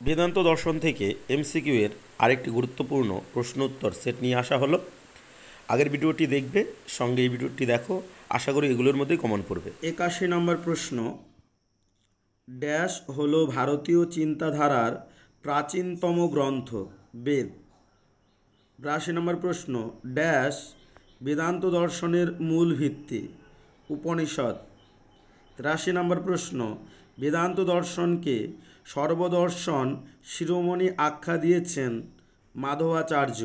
বেদান্ত দর্শন থেকে এমসিকিউ এর আরেকটি গুরুত্বপূর্ণ প্রশ্ন উত্তর সেট নিয়ে আসা হলো। আগের ভিডিওটি দেখবে, সঙ্গে এই ভিডিওটি দেখো, আশা করি এগুলোর মধ্যেই কমন পড়বে। 81 নম্বর প্রশ্ন, ড্যাশ হলো ভারতীয় চিন্তাধারার প্রাচীনতম গ্রন্থ বেদ। 82 নম্বর প্রশ্ন, ড্যাশ বেদান্ত দর্শনের মূল ভিত্তি উপনিষদ। 83 নম্বর প্রশ্ন, বেদান্ত দর্শনকে সর্বদর্শন শিরোমণি আখ্যা দিয়েছেন মাধবাচার্য।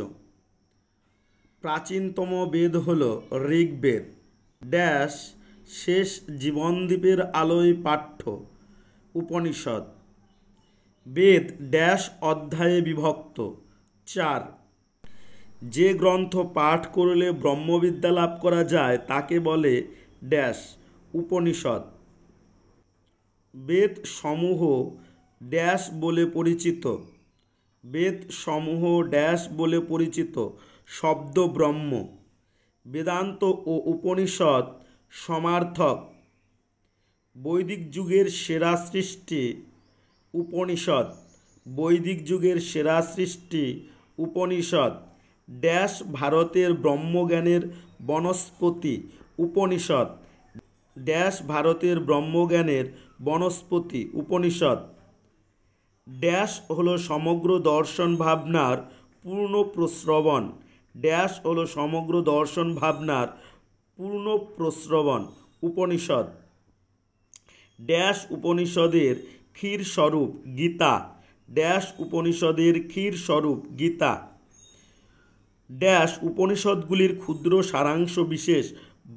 প্রাচীনতম বেদ হল ঋগ্বেদ। ড্যাশ শেষ জীবনদীপের আলোয় পাঠ্য উপনিষদ। বেদ ড্যাশ অধ্যায়ে বিভক্ত 4। যে গ্রন্থ পাঠ করলে ব্রহ্মবিদ্যা লাভ করা যায় তাকে বলে ড্যাশ উপনিষদ। বেদ সমূহ ড্যাশ বলে পরিচিত। বেদ সমূহ ড্যাশ বলে পরিচিত শব্দ ব্রহ্ম। বেদান্ত ও উপনিষদ সমার্থক। বৈদিক যুগের সেরা সৃষ্টি উপনিষদ। বৈদিক যুগের সেরা সৃষ্টি উপনিষদ। ড্যাশ ভারতের ব্রহ্মজ্ঞানের বনস্পতি উপনিষদ। ড্যাশ ভারতের ব্রহ্মজ্ঞানের বনস্পতি উপনিষদ। ড্যাশ হলো সমগ্র দর্শন ভাবনার পূর্ণ প্রশ্রবণ। ড্যাশ হলো সমগ্র দর্শন ভাবনার পূর্ণ প্রশ্রবণ উপনিষদ। ড্যাশ উপনিষদের ক্ষীর স্বরূপ গীতা। ড্যাশ উপনিষদের ক্ষীর স্বরূপ গীতা। ড্যাশ উপনিষদগুলির ক্ষুদ্র সারাংশ বিশেষ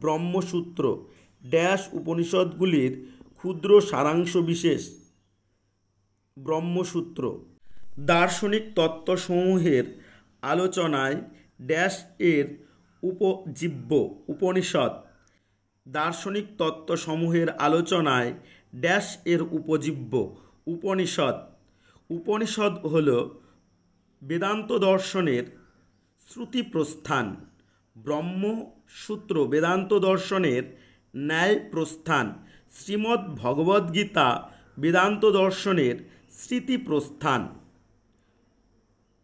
ব্রহ্মসূত্র। ড্যাশ উপনিষদগুলির ক্ষুদ্র সারাংশ বিশেষ ব্রহ্মসূত্র। দার্শনিক তত্ত্বসমূহের আলোচনায় ড্যাশ এর উপজীব্য উপনিষদ। দার্শনিক তত্ত্বসমূহের আলোচনায় ড্যাশ এর উপজীব্য উপনিষদ। উপনিষদ হল বেদান্ত দর্শনের শ্রুতিপ্রস্থান। ব্রহ্মসূত্র বেদান্ত দর্শনের ন্যায় প্রস্থান। শ্রীমদ্ ভগবদ্গীতা বেদান্ত দর্শনের স্মৃতিপ্রস্থান।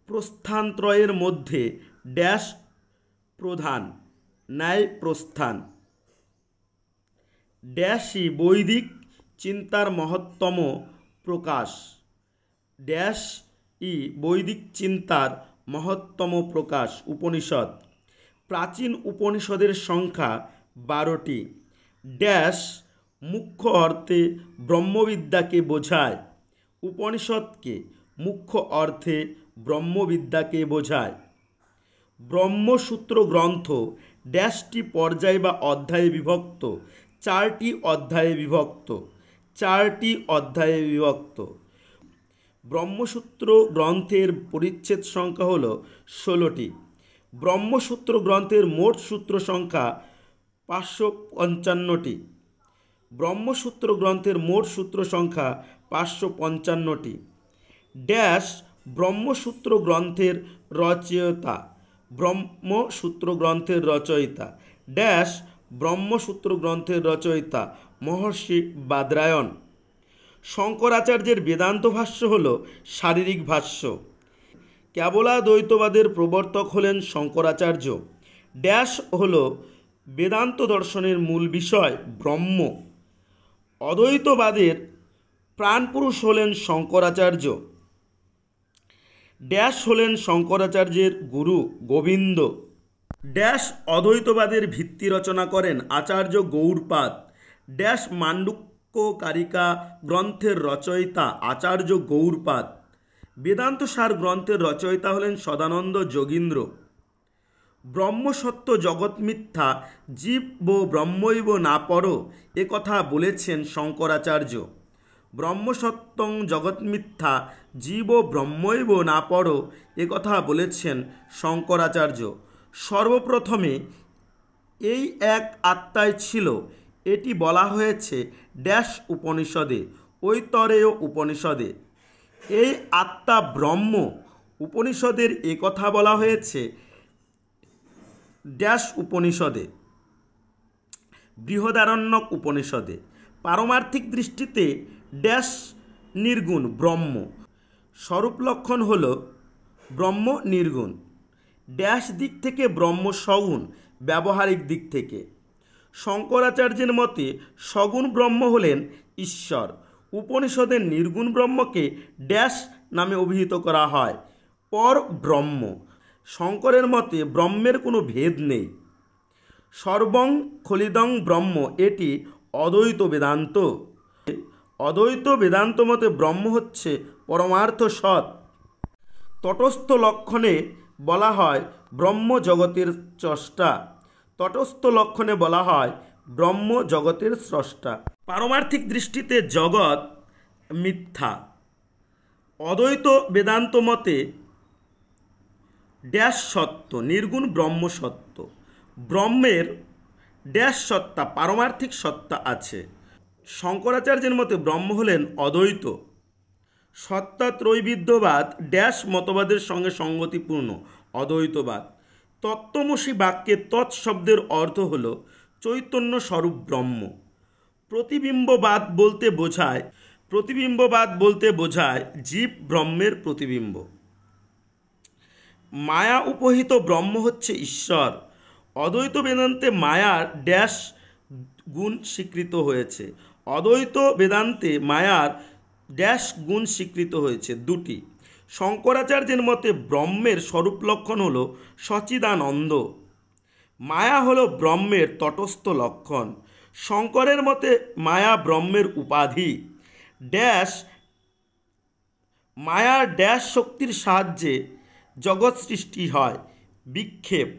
প্রস্থানত্রয়ের মধ্যে ড্যাশ প্রধান ন্যায় প্রস্থান। ড্যাশই বৈদিক চিন্তার মহত্তম প্রকাশ। ড্যাশই বৈদিক চিন্তার মহত্তম প্রকাশ উপনিষদ। প্রাচীন উপনিষদের সংখ্যা 12টি। ড্যাশ মুখ্য অর্থে ব্রহ্মবিদ্যাকে বোঝায়। উপনিষদকে মুখ্য অর্থে ব্রহ্মবিদ্যাকে বোঝায়। ব্রহ্মসূত্র গ্রন্থ ড্যাশটি পর্যায় বা অধ্যায়ে বিভক্ত। 4টি অধ্যায়ে বিভক্ত। 4টি অধ্যায়ে বিভক্ত। ব্রহ্মসূত্র গ্রন্থের পরিচ্ছেদ সংখ্যা হল 16টি। ব্রহ্মসূত্র গ্রন্থের মোট সূত্র সংখ্যা 555টি। ব্রহ্মসূত্র গ্রন্থের মোট সূত্র সংখ্যা 555টি। ড্যাশ ব্রহ্মসূত্র গ্রন্থের রচয়িতা। ব্রহ্মসূত্র গ্রন্থের রচয়িতা। ড্যাশ ব্রহ্মসূত্র গ্রন্থের রচয়িতা মহর্ষি বাদরায়ণ। শঙ্করাচার্যের বেদান্ত ভাষ্য হল শারীরিক ভাষ্য। কেবলাদ্বৈতবাদের প্রবর্তক হলেন শঙ্করাচার্য। ড্যাশ হল বেদান্ত দর্শনের মূল বিষয় ব্রহ্ম। অদ্বৈতবাদের প্রাণপুরুষ হলেন শঙ্করাচার্য। ড্যাশ হলেন শঙ্করাচার্যের গুরু গোবিন্দ। ড্যাশ অদ্বৈতবাদের ভিত্তি রচনা করেন আচার্য গৌড়পাদ। ড্যাশ মান্ডুক্যকারিকা গ্রন্থের রচয়িতা আচার্য গৌড়পাদ। বেদান্ত সার গ্রন্থের রচয়িতা হলেন সদানন্দ যোগীন্দ্র। ব্রহ্মসত্য জগৎ মিথ্যা জীব ব্রহ্মৈব না পর একথা বলেছেন শঙ্করাচার্য। ব্রহ্মসত্যং জগৎ মিথ্যা জীব ব্রহ্মৈব না পর একথা বলেছেন শঙ্করাচার্য। সর্বপ্রথমে এই এক আত্মায় ছিল, এটি বলা হয়েছে ড্যাশ উপনিষদে ঐতরেয় উপনিষদে। এই আত্মা ব্রহ্ম উপনিষদের একথা বলা হয়েছে ড্যাশ উপনিষদে বৃহদারণ্যক উপনিষদে। পারমার্থিক দৃষ্টিতে ড্যাশ নির্গুণ ব্রহ্ম। স্বরূপ লক্ষণ হল ব্রহ্ম নির্গুণ। ড্যাশ দিক থেকে ব্রহ্ম সগুণ, ব্যবহারিক দিক থেকে। শঙ্করাচার্যের মতে সগুণ ব্রহ্ম হলেন ঈশ্বর। উপনিষদের নির্গুণ ব্রহ্মকে ড্যাশ নামে অভিহিত করা হয়, পর ব্রহ্ম। শঙ্করের মতে ব্রহ্মের কোনো ভেদ নেই। সর্বং খলিদং ব্রহ্ম, এটি অদ্বৈত বেদান্ত। অদ্বৈত বেদান্ত মতে ব্রহ্ম হচ্ছে পরমার্থ সৎ। তটস্থ লক্ষণে বলা হয় ব্রহ্ম জগতের স্রষ্টা। তটস্থ লক্ষণে বলা হয় ব্রহ্ম জগতের স্রষ্টা। পারমার্থিক দৃষ্টিতে জগৎ মিথ্যা। অদ্বৈত বেদান্ত মতে ড্যাশ সত্য, নির্গুণ ব্রহ্ম সত্য। ব্রহ্মের ড্যাশ সত্তা, পারমার্থিক সত্তা আছে। শঙ্করাচার্যের মতে ব্রহ্ম হলেন অদ্বৈত। সত্তা ত্রৈবিধ্যবাদ ড্যাশ মতবাদের সঙ্গে সঙ্গতিপূর্ণ, অদ্বৈতবাদ। তত্ত্বমসি বাক্যে তৎ শব্দের অর্থ হল চৈতন্য স্বরূপ ব্রহ্ম। প্রতিবিম্ববাদ বলতে বোঝায় জীব ব্রহ্মের প্রতিবিম্ব। মায়া উপহিত ব্রহ্ম হচ্ছে ঈশ্বর। অদ্বৈত বেদান্তে মায়ার ড্যাশ গুণ স্বীকৃত হয়েছে। অদ্বৈত বেদান্তে মায়ার ড্যাশ গুণ স্বীকৃত হয়েছে, দুটি। শঙ্করাচার্যের মতে ব্রহ্মের স্বরূপ লক্ষণ হল সচিদানন্দ। মায়া হল ব্রহ্মের তটস্থ লক্ষণ। শঙ্করের মতে মায়া ব্রহ্মের উপাধি। ড্যাশ মায়ার ড্যাশ শক্তির সাহায্যে জগৎ সৃষ্টি হয়, বিক্ষেপ।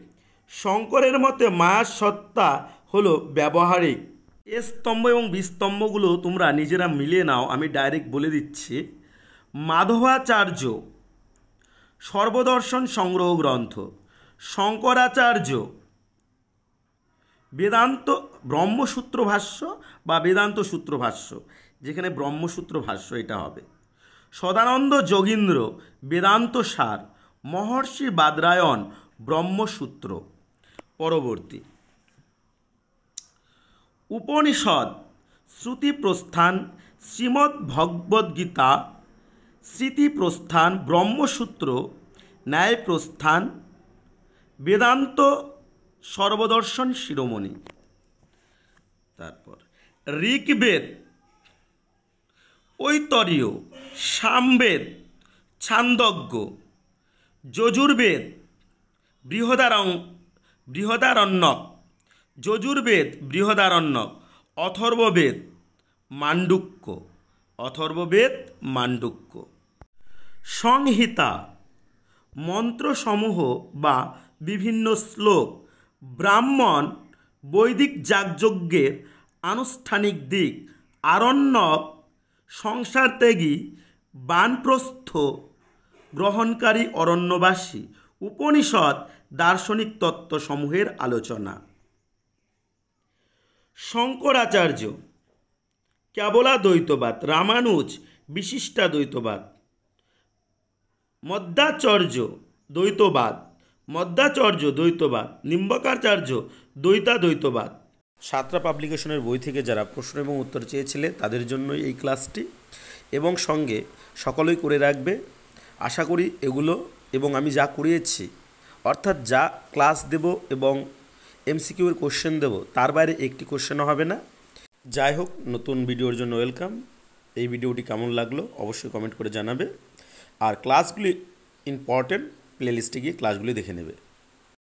শঙ্করের মতে মায়ার সত্তা হলো ব্যবহারিক। এ স্তম্ভ এবং বিস্তম্ভগুলো তোমরা নিজেরা মিলিয়ে নাও, আমি ডাইরেক্ট বলে দিচ্ছি। মাধবাচার্য সর্বদর্শন সংগ্রহ গ্রন্থ। শঙ্করাচার্য বেদান্ত ব্রহ্মসূত্র ভাষ্য বা বেদান্ত সূত্র ভাষ্য, যেখানে ব্রহ্মসূত্র ভাষ্য এটা হবে। সদানন্দ যোগীন্দ্র বেদান্ত সার। মহর্ষি বাদরায়ণ ব্রহ্মসূত্র। পরবর্তী উপনিষদ, শ্রুতিপ্রস্থান, শ্রীমদ্ ভগবদ্গীতা, স্মৃতিপ্রস্থান, ব্রহ্মসূত্র, ন্যায়প্রস্থান, বেদান্ত সর্বদর্শন শিরোমণি। তারপর ঋগ্বেদ, ঐতরীয়, সামবেদ, ছান্দোগ্য, যজুর্বেদ, বৃহদারণ্যক, যজুর্বেদ, বৃহদারণ্যক, অথর্ববেদ, মাণ্ডুক্য। সংহিতা, মন্ত্রসমূহ বা বিভিন্ন শ্লোক। ব্রাহ্মণ, বৈদিক যাগযজ্ঞের আনুষ্ঠানিক দিক। আরণ্যক, সংসারত্যাগী, বানপ্রস্থ গ্রহণকারী অরণ্যবাসী। উপনিষদ, দার্শনিক তত্ত্বসমূহের আলোচনা। শঙ্করাচার্য কেবলাদ্বৈতবাদ, রামানুজ বিশিষ্টাদ্বৈতবাদ, মধ্বাচার্য দ্বৈতবাদ, নিম্বকাচার্য দ্বৈতাদ্বৈতবাদ। সাতরা পাবলিকেশনের বই থেকে যারা প্রশ্ন এবং উত্তর চেয়েছিলে তাদের জন্যই এই ক্লাসটি, এবং সঙ্গে সকলেই করে রাখবে। আশা করি এগুলো এবং আমি যা করিয়েছি, অর্থাৎ যা ক্লাস দেব এবং এমসিকিউর কোশ্চেন দেব, তার বাইরে একটি কোশ্চেনও হবে না। যাই হোক, নতুন ভিডিওর জন্য ওয়েলকাম। এই ভিডিওটি কেমন লাগলো অবশ্যই কমেন্ট করে জানাবে। আর ক্লাসগুলি ইম্পর্টেন্ট, প্লেলিস্টে গিয়ে ক্লাসগুলি দেখে নেবে।